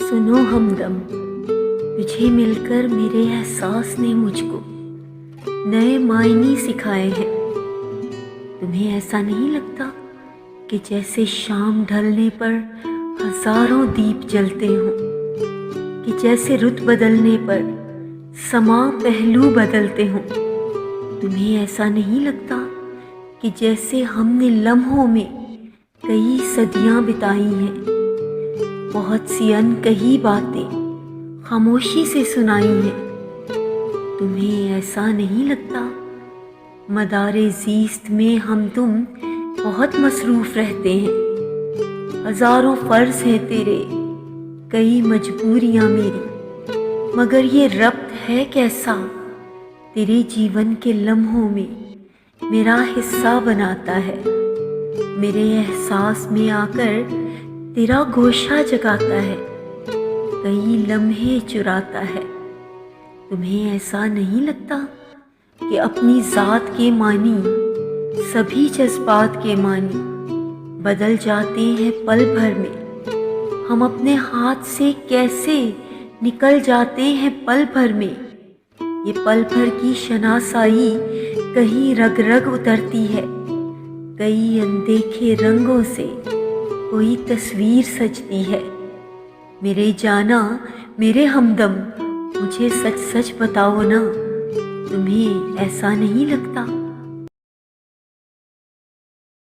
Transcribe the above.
सुनो हमदम, तुझे मिलकर मेरे एहसास ने मुझको नए मायने सिखाए हैं। तुम्हें ऐसा नहीं लगता कि जैसे शाम ढलने पर हजारों दीप जलते हों, कि जैसे रुत बदलने पर समा पहलू बदलते हों? तुम्हें ऐसा नहीं लगता कि जैसे हमने लम्हों में कई सदियां बिताई हैं, बहुत सी अनकही बातें खामोशी से सुनाई हैं? तुम्हें ऐसा नहीं लगता मदारे ज़ीस्त में हम तुम बहुत मसरूफ़ रहते हैं? हज़ारों फ़र्ज़ हैं तेरे, कई मजबूरियाँ मेरी, मगर ये रब्त है कैसा तेरे जीवन के लम्हों में मेरा हिस्सा बनाता है, मेरे एहसास में आकर तेरा गोशा जगाता है, कई लम्हे चुराता है। तुम्हें ऐसा नहीं लगता कि अपनी ज़ात के मानी, सभी जज्बात के मानी बदल जाते हैं पल भर में? हम अपने हाथ से कैसे निकल जाते हैं पल भर में? ये पल भर की शनासाई कहीं रग रग उतरती है, कई अनदेखे रंगों से कोई तस्वीर सजती है। मेरे जाना, मेरे हमदम, मुझे सच सच बताओ ना, तुम्हें ऐसा नहीं लगता